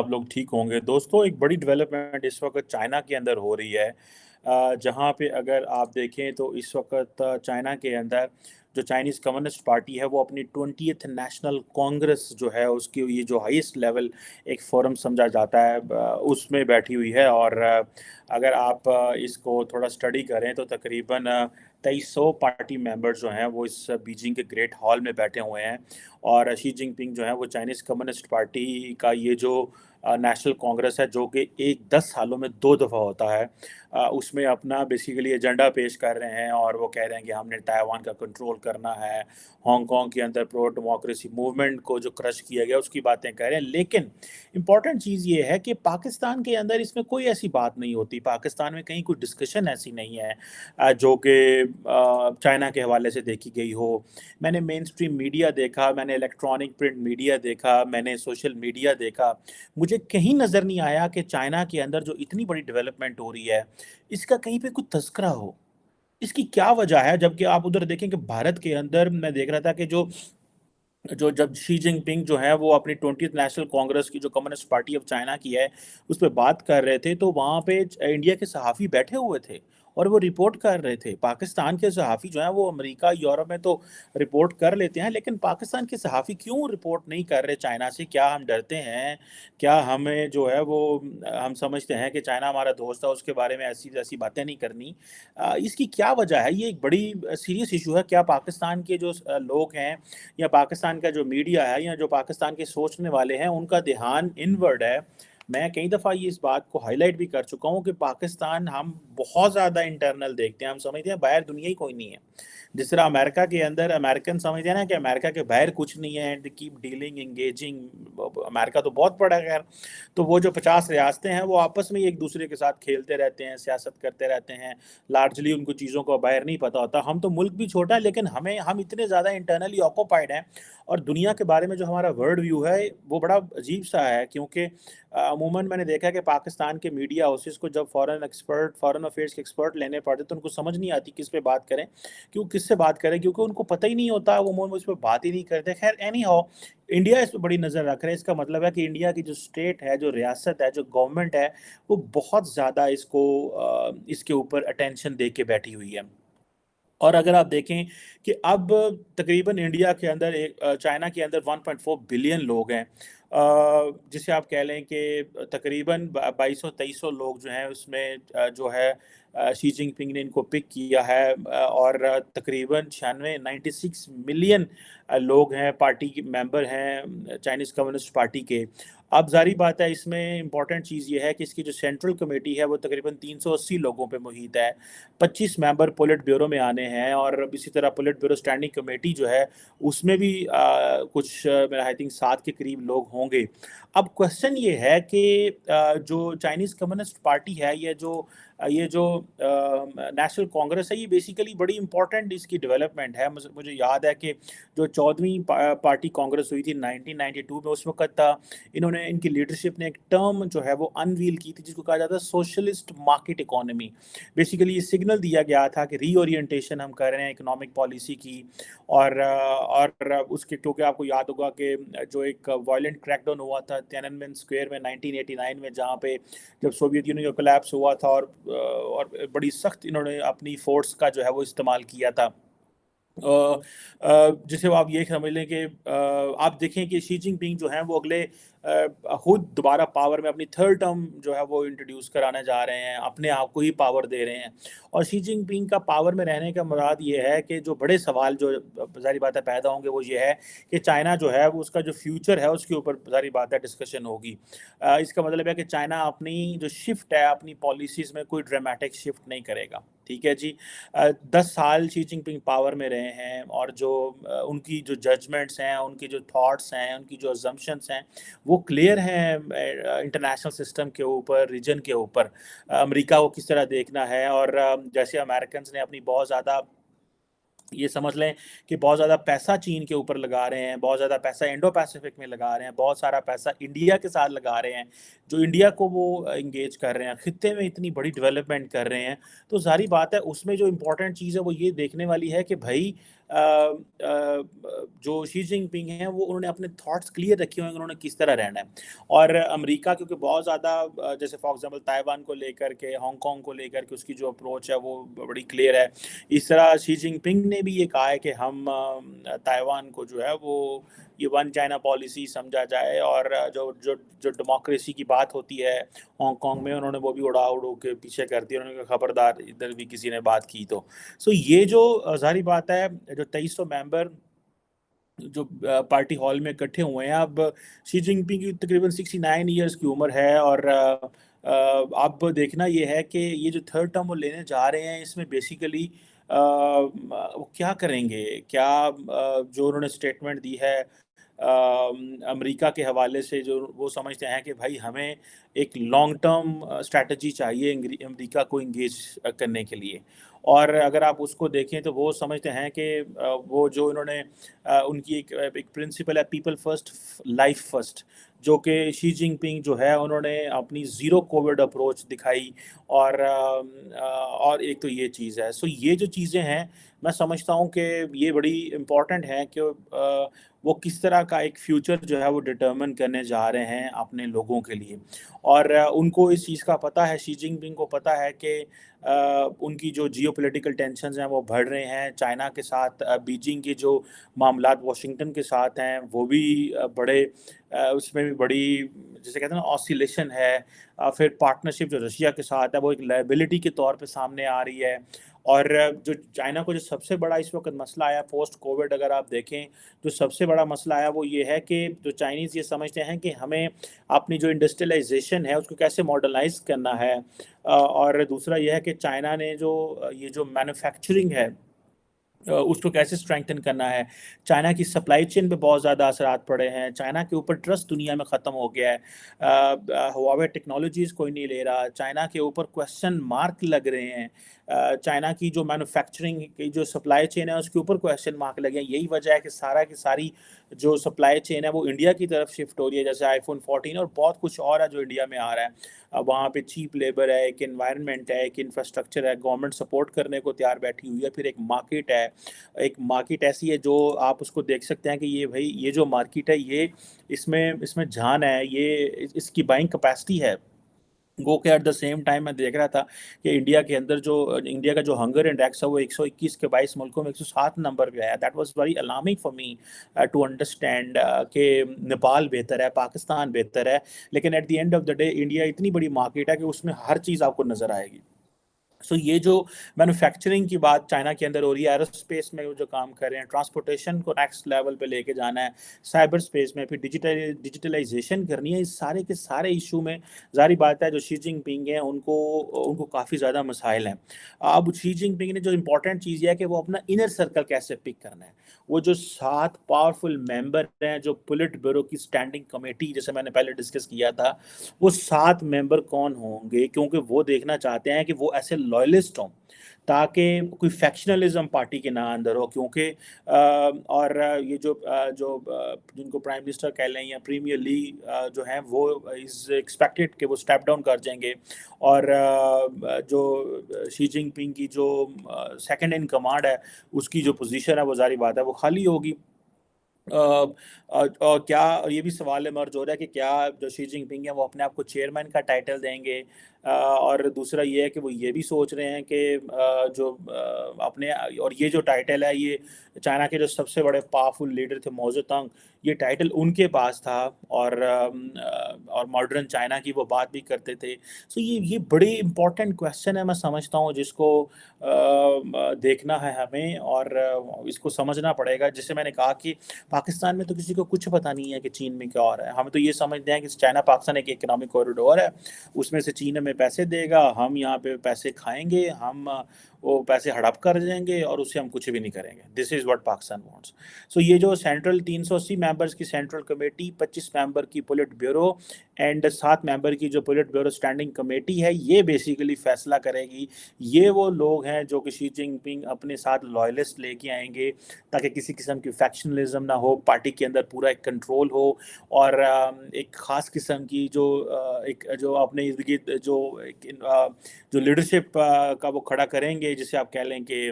आप लोग ठीक होंगे। दोस्तों, एक बड़ी डेवलपमेंट इस वक्त चाइना के अंदर हो रही है, जहाँ पे अगर आप देखें तो इस वक्त चाइना के अंदर जो चाइनीज़ कम्युनिस्ट पार्टी है वो अपनी 20th नेशनल कांग्रेस जो है उसकी ये जो हाईएस्ट लेवल एक फोरम समझा जाता है, उसमें बैठी हुई है। और अगर आप इसको थोड़ा स्टडी करें तो तकरीबन 2300 पार्टी मेंबर्स जो हैं वो इस बीजिंग के ग्रेट हॉल में बैठे हुए हैं। और शी जिनपिंग जो है वो चाइनीज़ कम्युनिस्ट पार्टी का ये जो नेशनल कांग्रेस है, जो कि एक 10 सालों में 2 दफ़ा होता है, उसमें अपना बेसिकली एजेंडा पेश कर रहे हैं। और वो कह रहे हैं कि हमने ताइवान का कंट्रोल करना है, हांगकांग के अंदर प्रो डेमोक्रेसी मूवमेंट को जो क्रश किया गया उसकी बातें कह रहे हैं। लेकिन इम्पॉर्टेंट चीज़ ये है कि पाकिस्तान के अंदर इसमें कोई ऐसी बात नहीं होती। पाकिस्तान में कहीं कोई डिस्कशन ऐसी नहीं है जो कि चाइना के हवाले से देखी गई हो। मैंने मेन स्ट्रीम मीडिया देखा, मैंने इलेक्ट्रॉनिक प्रिंट मीडिया देखा, मैंने सोशल मीडिया देखा, मुझे कहीं नज़र नहीं आया कि चाइना के अंदर जो इतनी बड़ी डेवलपमेंट हो रही है इसका कहीं पे कुछ तस्करा हो। इसकी क्या वजह है? जबकि आप उधर देखें कि भारत के अंदर मैं देख रहा था कि जो जो जब शी जिनपिंग जो है वो अपनी 20th नेशनल कांग्रेस की जो कम्युनिस्ट पार्टी ऑफ चाइना की है उस पे बात कर रहे थे, तो वहाँ पे इंडिया के सहाफ़ी बैठे हुए थे और वो रिपोर्ट कर रहे थे। पाकिस्तान के सहाफ़ी जो हैं वो अमेरिका, यूरोप में तो रिपोर्ट कर लेते हैं, लेकिन पाकिस्तान के सहाफ़ी क्यों रिपोर्ट नहीं कर रहे चाइना से? क्या हम डरते हैं? क्या हमें जो है वो हम समझते हैं कि चाइना हमारा दोस्त है, उसके बारे में ऐसी-वैसी बातें नहीं करनी? इसकी क्या वजह है? ये एक बड़ी सीरियस इश्यू है। क्या पाकिस्तान के जो लोग हैं या पाकिस्तान का जो मीडिया है या जो पाकिस्तान के सोचने वाले हैं उनका ध्यान इनवर्ड है? मैं कई दफ़ा ये इस बात को हाईलाइट भी कर चुका हूँ कि पाकिस्तान हम बहुत ज़्यादा इंटरनल देखते हैं, हम समझते हैं बाहर दुनिया ही कोई नहीं है। जिस तरह अमेरिका के अंदर अमेरिकन समझते हैं ना कि अमेरिका के बाहर कुछ नहीं है, and keep dealing engaging. America तो बहुत बड़ा है खैर। तो वो जो 50 रियासतें हैं वो आपस में ही एक दूसरे के साथ खेलते रहते हैं, सियासत करते रहते हैं। लार्जली उनको चीज़ों को बाहर नहीं पता होता। हम तो मुल्क भी छोटा है लेकिन हम इतने ज़्यादा इंटरनली ऑक्यूपाइड हैं और दुनिया के बारे में जो हमारा वर्ल्ड व्यू है वो बड़ा अजीब सा है। क्योंकि अमूमन मैंने देखा है कि पाकिस्तान के मीडिया हाउसेस को जब फॉरेन अफेयर्स के एक्सपर्ट लेने पड़ते तो उनको समझ नहीं आती किस पे बात करें, किससे बात करें, क्योंकि उनको पता ही नहीं होता, वो उस पर बात ही नहीं करते। खैर एनी हाउ, इंडिया इस पर बड़ी नज़र रख रहा है। इसका मतलब है कि इंडिया की जो स्टेट है, जो रियासत है, जो गवर्नमेंट है, वो बहुत ज़्यादा इसके ऊपर अटेंशन दे के बैठी हुई है। और अगर आप देखें कि अब तकरीबन इंडिया के अंदर चाइना के अंदर 1.4 बिलियन लोग हैं, जिसे आप कह लें कि तकरीबन 2200-2300 लोग जो हैं उसमें जो है शी जिनपिंग ने इनको पिक किया है, और तकरीबन 96 मिलियन लोग हैं, पार्टी के मेंबर हैं चाइनीज़ कम्युनिस्ट पार्टी के। अब ज़ाहिर बात है, इसमें इम्पॉर्टेंट चीज़ ये है कि इसकी जो सेंट्रल कमेटी है वो तकरीबन 380 लोगों पे मुहित है। 25 मेंबर पोलिट ब्यूरो में आने हैं और इसी तरह पोलिट ब्यूरो स्टैंडिंग कमेटी जो है उसमें भी कुछ मेरा आई थिंक 7 के करीब लोग होंगे। अब क्वेश्चन ये है कि जो चाइनीज़ कम्युनिस्ट पार्टी है, ये जो नेशनल कांग्रेस है, ये बेसिकली बड़ी इंपॉर्टेंट इसकी डेवलपमेंट है। मुझे याद है कि जो 14वीं पार्टी कांग्रेस हुई थी 1992 में, उस वक्त इन्होंने इनकी लीडरशिप ने एक टर्म जो है वो अनवील की थी जिसको कहा जाता है सोशलिस्ट मार्केट इकोनॉमी। बेसिकली ये सिग्नल दिया गया था कि रीओरिएंटेशन हम कर रहे हैं इकोनॉमिक पॉलिसी की। और उसके, क्योंकि आपको याद होगा कि जो एक वायलेंट क्रैकडाउन हुआ था तियाननमेन स्क्वायर में 1989 में, जहाँ पे जब सोवियत यूनियन का कोलैप्स हुआ था, और बड़ी सख्त इन्होंने अपनी फोर्स का जो है वो इस्तेमाल किया था। जिसे आप ये समझ लें कि आप देखें कि शी जिनपिंग जो हैं वो अगले खुद दोबारा पावर में अपनी थर्ड टर्म जो है वो इंट्रोड्यूस कराने जा रहे हैं, अपने आप को ही पावर दे रहे हैं। और शी जिनपिंग का पावर में रहने का मुराद ये है कि जो बड़े सवाल जो ज़ाहिर बात है पैदा होंगे वो ये है कि चाइना जो है वो उसका जो फ्यूचर है उसके ऊपर ज़ाहिर बात है डिस्कशन होगी। इसका मतलब है कि चाइना अपनी जो शिफ्ट है अपनी पॉलिसीज़ में कोई ड्रामेटिक शिफ्ट नहीं करेगा। ठीक है जी। 10 साल शी जिनपिंग पावर में रहे हैं और जो उनकी जो जजमेंट्स हैं, उनकी जो थॉट्स हैं, उनकी जो अजम्पशंस हैं वो क्लियर हैं इंटरनेशनल सिस्टम के ऊपर, रीजन के ऊपर। अमेरिका को किस तरह देखना है, और जैसे अमेरिकन्स ने अपनी बहुत ज़्यादा, ये समझ लें कि बहुत ज़्यादा पैसा चीन के ऊपर लगा रहे हैं, बहुत ज़्यादा पैसा इंडो पैसिफिक में लगा रहे हैं, बहुत सारा पैसा इंडिया के साथ लगा रहे हैं, जो इंडिया को वो इंगेज कर रहे हैं, खित्ते में इतनी बड़ी डेवलपमेंट कर रहे हैं। तो ज़ाहिर बात है उसमें जो इम्पोर्टेंट चीज़ है वो ये देखने वाली है कि भाई جو شی جن پنگ ہیں وہ انہوں نے اپنے تھاٹس کلیئر رکھے ہوئے ہیں کہ انہوں نے کس طرح رہنا ہے. اور امریکہ کیونکہ بہت زیادہ جیسے فار ایگزامپل تائیوان کو لے کر کے، ہانگ کانگ کو لے کر کے اس کی جو اپروچ ہے وہ بڑی کلیئر ہے. اس طرح شی جن پنگ نے بھی یہ کہا ہے کہ ہم تائیوان کو جو ہے وہ یہ ون چائنا پالیسی سمجھا جائے، اور جو جو جو ڈیموکریسی کی بات ہوتی ہے ہانگ کانگ میں انہوں نے وہ بھی اڑا کے پیچھے کر دی. انہوں نے کہا خبردار ادھر بھی کسی نے بات کی تو. سو یہ جو ظاہری بات ہے جو 2300 ممبر جو پارٹی ہال میں اکٹھے ہوئے ہیں، اب شی جن پنگ کی تقریباً 69 ایئرس کی عمر ہے، اور اب دیکھنا یہ ہے کہ یہ جو تھرڈ ٹرم وہ لینے جا رہے ہیں اس میں بیسیکلی وہ کیا کریں گے، کیا جو انہوں نے اسٹیٹمنٹ دی ہے امریکہ کے حوالے سے، جو وہ سمجھتے ہیں کہ بھائی ہمیں ایک لانگ ٹرم اسٹریٹجی چاہیے امریکہ کو انگیج کرنے کے لیے. اور اگر آپ اس کو دیکھیں تو وہ سمجھتے ہیں کہ وہ جو انہوں نے ان کی ایک پرنسپل ہے پیپل فرسٹ لائف فرسٹ، جو کہ شی جن پنگ جو ہے انہوں نے اپنی زیرو کووڈ اپروچ دکھائی. اور ایک تو یہ چیز ہے. سو یہ جو چیزیں ہیں میں سمجھتا ہوں کہ یہ بڑی امپورٹنٹ ہے کہ وہ کس طرح کا ایک فیوچر جو ہے وہ ڈٹرمن کرنے جا رہے ہیں اپنے لوگوں کے لیے. اور ان کو اس چیز کا پتہ ہے، شی جن پنگ کو پتہ ہے کہ ان کی جو جیو پولیٹیکل ٹینشنز ہیں وہ بڑھ رہے ہیں. چائنا کے ساتھ بیجنگ کے جو معاملات واشنگٹن کے ساتھ ہیں وہ بھی بڑے اس میں بھی بڑی جیسے کہتے ہیں نا آسیلیشن ہے. پھر پارٹنرشپ جو رشیا کے ساتھ ہے وہ ایک لائبلٹی کے طور پہ سامنے آ رہی ہے. اور جو چائنا کو جو سب سے بڑا اس وقت مسئلہ آیا پوسٹ کووڈ، اگر آپ دیکھیں جو سب سے بڑا مسئلہ آیا وہ یہ ہے کہ جو چائنیز یہ سمجھتے ہیں کہ ہمیں اپنی جو انڈسٹریلائزیشن ہے اس کو کیسے ماڈرنائز کرنا ہے. اور دوسرا یہ ہے کہ چائنا نے یہ جو مینوفیکچرنگ ہے اس کو کیسے اسٹرینگتھن کرنا ہے. چائنا کی سپلائی چین پہ بہت زیادہ اثرات پڑے ہیں. چائنا کے اوپر ٹرسٹ دنیا میں ختم ہو گیا ہے. ہواوے ٹیکنالوجیز کوئی نہیں لے رہا. چائنا کے اوپر کویسچن مارک لگ رہے ہیں. چائنا کی جو مینوفیکچرنگ کی جو سپلائی چین ہے اس کے اوپر کویسچن مارک لگے ہیں. یہی وجہ ہے کہ سارا کی ساری جو سپلائی چین ہے وہ انڈیا کی طرف شفٹ ہو رہی ہے، جیسے آئی فون 14 اور بہت کچھ اور ہے جو انڈیا میں آ رہا ہے. وہاں پہ چیپ لیبر ہے، ایک انوائرمنٹ ہے، ایک انفراسٹرکچر ہے، گورنمنٹ سپورٹ کرنے کو تیار بیٹھی ہوئی ہے. پھر ایک مارکیٹ ہے، ایک مارکیٹ ایسی ہے جو آپ اس کو دیکھ سکتے ہیں کہ یہ بھائی یہ جو مارکیٹ ہے یہ اس میں جان ہے، یہ اس کی بائنگ کیپیسٹی ہے. گو کہ ایٹ دا سیم ٹائم میں دیکھ رہا تھا کہ انڈیا کے اندر انڈیا کا جو ہنگر انڈیکس ہے وہ 121 کے 22 ملکوں میں 107 نمبر پہ آیا. That was very alarming for me to understand کہ نیپال بہتر ہے، پاکستان بہتر ہے، لیکن at the end of the day India اتنی بڑی مارکیٹ ہے کہ اس میں ہر چیز آپ کو نظر آئے گی. سو یہ جو مینوفیکچرنگ کی بات چائنا کے اندر ہو رہی ہے، ایرو اسپیس میں جو کام کر رہے ہیں، ٹرانسپورٹیشن کو نیکسٹ لیول پہ لے کے جانا ہے، سائبر اسپیس میں پھر ڈیجیٹلائزیشن کرنی ہے، اس سارے کے سارے ایشو میں ظاہری بات ہے جو شی جن پنگ ہیں ان کو کافی زیادہ مسائل ہیں. اب شی جن پنگ نے جو امپورٹنٹ چیز یہ ہے کہ وہ اپنا انر سرکل کیسے پک کرنا ہے. وہ جو 7 پاورفل ممبر ہیں جو پولیٹ بیورو کی اسٹینڈنگ کمیٹی جیسے میں نے پہلے ڈسکس کیا تھا، وہ 7 ممبر کون ہوں گے، کیونکہ وہ دیکھنا چاہتے ہیں کہ وہ ایسے لائلسٹ ہوں تاکہ کوئی فیکشنلزم پارٹی کے نہ اندر ہو. کیونکہ اور یہ جو جن کو پرائم منسٹر کہہ لیں یا پریمیئر لیگ جو ہیں وہ از ایکسپیکٹڈ کہ وہ اسٹیپ ڈاؤن کر جائیں گے. اور جو شی جن پنگ کی جو سیکنڈ ان کمانڈ ہے اس کی جو پوزیشن ہے وہ ظاہری بات ہے وہ خالی ہوگی. اور کیا یہ بھی سوال مرج ہو رہا ہے کہ کیا جو شی جن پنگ ہیں وہ اپنے آپ کو چیئرمین کا ٹائٹل دیں گے. اور دوسرا یہ ہے کہ وہ یہ بھی سوچ رہے ہیں کہ جو اپنے اور یہ جو ٹائٹل ہے یہ چائنا کے جو سب سے بڑے پاورفل لیڈر تھے موزو تنگ، یہ ٹائٹل ان کے پاس تھا اور ماڈرن چائنا کی وہ بات بھی کرتے تھے. سو یہ بڑی امپورٹنٹ کویسچن ہے میں سمجھتا ہوں جس کو دیکھنا ہے ہمیں اور اس کو سمجھنا پڑے گا. جیسے میں نے کہا کہ پاکستان میں تو کسی کو کچھ پتہ نہیں ہے کہ چین میں کیا ہو رہا ہے. ہم تو یہ سمجھتے ہیں کہ چائنا پاکستان ایک اکنامک کوریڈور ہے، اس میں سے چین ہمیں پیسے دے گا، ہم یہاں پہ پیسے کھائیں گے، ہم وہ پیسے ہڑپ کر جائیں گے اور اس سے ہم کچھ بھی نہیں کریں گے. دس از واٹ پاکستان وانٹس. سو یہ جو سینٹرل 380 ممبرس کی سینٹرل کمیٹی، 25 ممبر کی پولیٹ بیورو اینڈ 7 ممبر کی جو پولیٹ بیورو اسٹینڈنگ کمیٹی ہے، یہ بیسیکلی فیصلہ کرے گی. یہ وہ لوگ ہیں جو کہ شی جن پنگ اپنے ساتھ لائلسٹ لے کے آئیں گے تاکہ کسی قسم کی فیکشنلزم نہ ہو، پارٹی کے اندر پورا ایک کنٹرول ہو اور ایک خاص قسم کی جو اپنے ارد گرد جو لیڈرشپ کا وہ کھڑا کریں گے، جسے آپ کہہ لیں کہ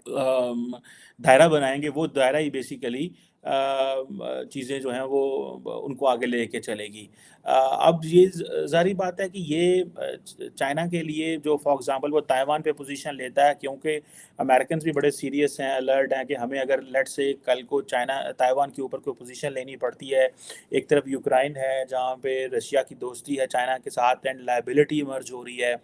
दायरा बनाएंगे, वो दायरा ही बेसिकली चीज़ें जो हैं वो उनको आगे लेके चलेगी। अब ये ज़ाहिर बात है कि ये चाइना के लिए जो फॉर एग्जांपल वो ताइवान पे पोजीशन लेता है, क्योंकि अमेरिकन्स भी बड़े सीरियस हैं, अलर्ट हैं कि हमें अगर लेट्स से कल को चाइना ताइवान के ऊपर कोई पोजीशन लेनी पड़ती है, एक तरफ यूक्रेन है जहाँ पे रशिया की दोस्ती है चाइना के साथ एंड लायबिलिटी इमर्ज हो रही है,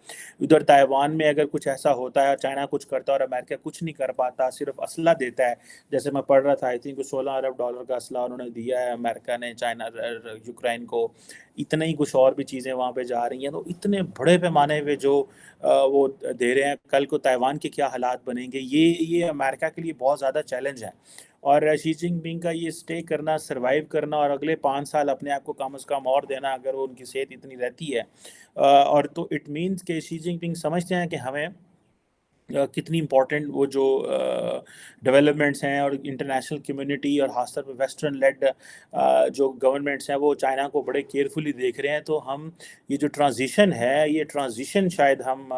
उधर ताइवान में अगर कुछ ऐसा होता है, चाइना कुछ करता है और अमेरिका कुछ नहीं कर पाता, सिर्फ असला देता है। जैसे मैं पढ़ रहा था, आई थिंक $16 अरब का असला उन्होंने दिया है अमेरिका ने चाइना यूक्रेन को, इतने ही कुछ और भी चीज़ें वहाँ पे जा रही हैं। तो इतने बड़े पैमाने पे जो वो दे रहे हैं, कल को ताइवान के क्या हालात बनेंगे, ये अमेरिका के लिए बहुत ज़्यादा चैलेंज है। और शी जिनपिंग का ये स्टे करना, सर्वाइव करना और अगले 5 साल अपने आप को कम से कम और देना, अगर वो उनकी सेहत इतनी रहती है, और तो इट मीन्स कि शी जिनपिंग समझते हैं कि हमें कितनी इम्पोर्टेंट वो जो डेवलपमेंट्स हैं और इंटरनेशनल कम्युनिटी और खासतौर पर वेस्टर्न लेड जो गवर्नमेंट्स हैं वो चाइना को बड़े केयरफुली देख रहे हैं। तो हम ये जो ट्रांजिशन है, ये ट्रांजिशन शायद हम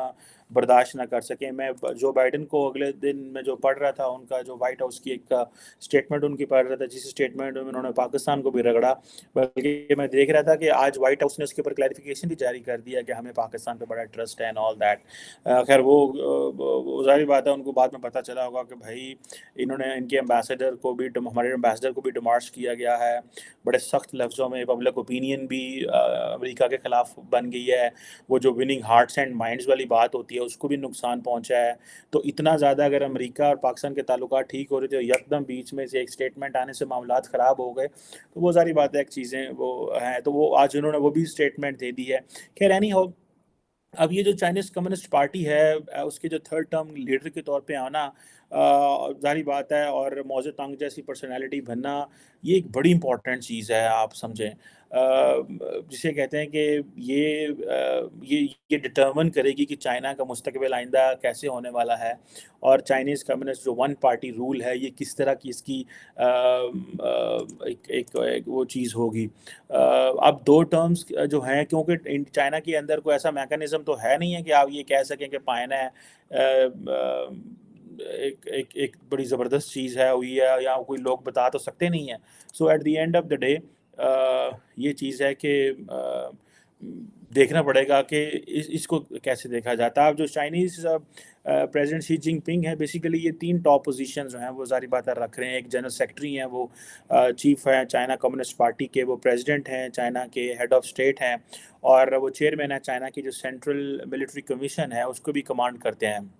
बर्दाश्त ना कर सकें। मैं जो बाइडन को अगले दिन मैं जो पढ़ रहा था, उनका जो वाइट हाउस की एक स्टेटमेंट उनकी पढ़ रहा था, जिस स्टेटमेंट में उन्होंने पाकिस्तान को भी रगड़ा, बल्कि मैं देख रहा था कि आज वाइट हाउस ने उसके ऊपर क्लैरिफिकेशन भी जारी कर दिया कि हमें पाकिस्तान पे बड़ा ट्रस्ट है एंड ऑल दैट। खैर वो ज़ाहिर बात है, उनको बाद में पता चला होगा कि भाई इन्होंने इनके एम्बेसडर को भी हमारे एम्बेसडर को भी डिमार्च किया गया है बड़े सख्त लफ्ज़ों में, पब्लिक ओपिनियन भी अमेरिका के ख़िलाफ़ बन गई है, वो जो विनिंग हार्ट्स एंड माइंड्स वाली बात होती है उसको भी नुकसान पहुंचा है। तो इतना ज़्यादा अगर अमेरिका और पाकिस्तान के ताल्लुकात ठीक हो रहे थे, यकदम बीच में से एक स्टेटमेंट आने से मामलात ख़राब हो गए, तो वो सारी बात है, एक चीज़ें वो हैं, तो वो आज उन्होंने वो भी स्टेटमेंट दे दी है। खैर एनी हो, अब ये जो चाइनीज़ कम्युनिस्ट पार्टी है, उसके जो थर्ड टर्म लीडर के तौर पे आना, ज़ाहिर बात है, और मौज़े तंग जैसी पर्सनैलिटी बनना, ये एक बड़ी इंपॉर्टेंट चीज़ है, आप समझें। जिसे कहते हैं कि ये डिटर्मिन करेगी कि चाइना का मुस्तकबिल आइंदा कैसे होने वाला है, और चाइनीज़ कम्युनिस्ट जो वन पार्टी रूल है, ये किस तरह की इसकी एक वो चीज़ होगी। अब दो टर्म्स जो हैं, क्योंकि चाइना के अंदर कोई ऐसा मैकेनिज्म तो है नहीं है कि आप ये कह सकें कि पायना है एक एक एक बड़ी ज़बरदस्त चीज़ है हुई है, या कोई लोग बता तो सकते नहीं हैं। So at the end of the day ये चीज़ है कि देखना पड़ेगा कि इसको कैसे देखा जाता है। अब जो चाइनीज़ प्रेसिडेंट शी जिनपिंग है, बेसिकली ये 3 टॉप पोजीशन जो हैं वो ज़ाहिर बात है रख रहे हैं। एक जनरल सेक्रेटरी हैं, वो चीफ हैं चाइना कम्युनिस्ट पार्टी के, वो प्रेसिडेंट हैं चाइना के, हेड ऑफ स्टेट हैं, और वो चेयरमैन है चाइना की जो सेंट्रल मिलिट्री कमीशन है, उसको भी कमांड करते हैं।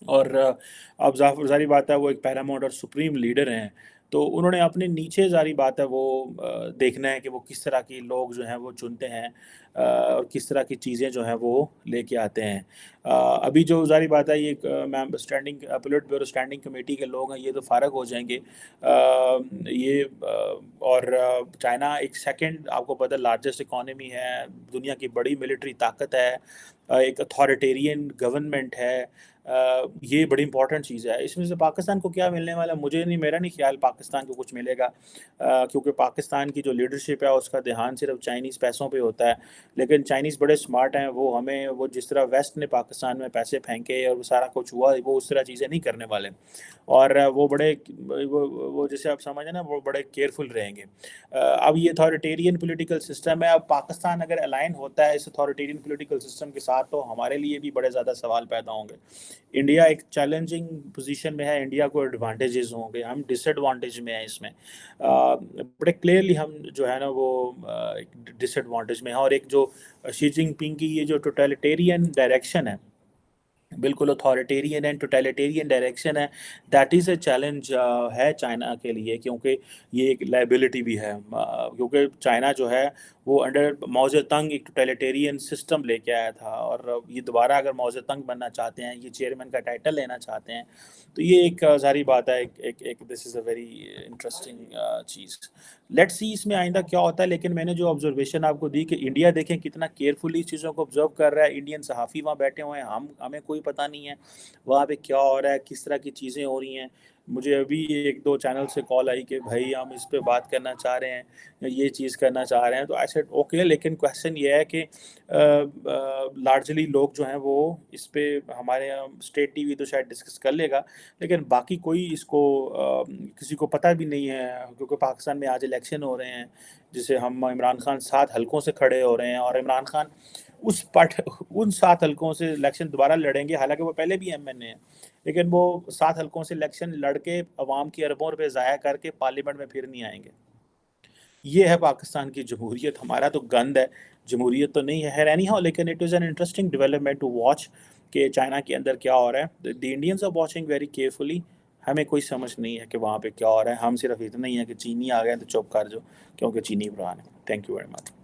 और अब ज़ाहिर बात है वो एक पैरामाउंट और सुप्रीम लीडर हैं, तो उन्होंने अपने नीचे ज़ाहिर बात है वो देखना है कि वो किस तरह के लोग जो हैं वो चुनते हैं, और किस तरह की चीज़ें जो हैं वो लेके आते हैं। अभी जो ज़ाहिर बात है ये ma'am standing politburo standing committee के लोग हैं, ये तो फ़ारग हो जाएंगे। और चाइना एक सेकंड, आपको पता है, लार्जेस्ट इकॉनमी है, दुनिया की बड़ी मिलिट्री ताकत है, एक अथॉरिटेरियन गवर्नमेंट है। ये बड़ी इंपॉर्टेंट चीज़ है। इसमें से पाकिस्तान को क्या मिलने वाला, मेरा नहीं ख्याल पाकिस्तान को कुछ मिलेगा, क्योंकि पाकिस्तान की जो लीडरशिप है उसका ध्यान सिर्फ चाइनीज़ पैसों पे होता है। लेकिन चाइनीज़ बड़े स्मार्ट हैं, वो जिस तरह वेस्ट ने पाकिस्तान में पैसे फेंके और वो सारा कुछ हुआ, वो उस तरह चीज़ें नहीं करने वाले। और वो जैसे आप समझें ना, वो बड़े केयरफुल रहेंगे। अब ये अथॉरिटेरियन पॉलिटिकल सिस्टम है, अब पाकिस्तान अगर अलाइन होता है इस अथॉरिटेरियन पॉलिटिकल सिस्टम के साथ, तो हमारे लिए भी बड़े ज़्यादा सवाल पैदा होंगे। इंडिया एक चैलेंजिंग पोजीशन में है, इंडिया को एडवांटेजेस होंगे, हम डिसएडवांटेज में हैं इसमें। बड़े क्लियरली हम जो है ना वो एक डिसएडवांटेज में है। और एक जो शी जिनपिंग की ये जो टोटलिटेरियन डायरेक्शन है, बिल्कुल अथॉरिटेरियन एंड टोटलिटेरियन डायरेक्शन है, दैट इज़ अ चैलेंज है चाइना के लिए, क्योंकि ये एक लाइबिलिटी भी है। क्योंकि चाइना जो है वो अंडर माओ ज़ेतुंग एक टोटलिटेरियन सिस्टम लेके आया था, और ये दोबारा अगर माओ ज़ेतुंग बनना चाहते हैं, ये चेयरमैन का टाइटल लेना चाहते हैं, तो ये एक ज़ाहिर बात है, एक this is a very interesting cheese. Let's see इसमें आइंदा क्या होता है। लेकिन मैंने जो ऑब्जर्वेशन आपको दी कि इंडिया देखें कितना केयरफुली इस चीज़ों को ऑब्जर्व कर रहा है, इंडियन सहाफ़ी वहाँ बैठे हुए हैं, हमें कोई पता नहीं है वहाँ पे क्या हो रहा है, किस तरह की चीज़ें हो रही हैं। मुझे अभी एक दो चैनल से कॉल आई कि भाई हम इस पे बात करना चाह रहे हैं, ये चीज़ करना चाह रहे हैं, तो आई सेड ओके। लेकिन क्वेश्चन ये है कि لارجلی لوگ جو ہیں وہ اس پہ ہمارے یہاں اسٹیٹ ٹی وی تو شاید ڈسکس کر لے گا، لیکن باقی کوئی اس کو کسی کو پتہ بھی نہیں ہے، کیونکہ پاکستان میں آج الیکشن ہو رہے ہیں جسے ہم عمران خان 7 حلقوں سے کھڑے ہو رہے ہیں، اور عمران خان ان 7 حلقوں سے الیکشن دوبارہ لڑیں گے، حالانکہ وہ پہلے بھی ایم این اے ہیں، لیکن وہ 7 حلقوں سے الیکشن لڑ کے عوام کی اربوں روپے ضائع کر کے پارلیمنٹ میں پھر نہیں آئیں گے۔ یہ ہے پاکستان کی جمہوریت، ہمارا تو گند ہے، جمہوریت تو نہیں ہے اینی ہاؤ، لیکن it is an interesting development to watch کہ چائنا کے اندر کیا ہو رہا ہے۔ The Indians are watching very carefully, ہمیں کوئی سمجھ نہیں ہے کہ وہاں پہ کیا ہو رہا ہے، ہم صرف اتنا ہی ہے کہ چینی آ گئے تو چپ کر جو، کیونکہ چینی عمران ہے۔ Thank you very much.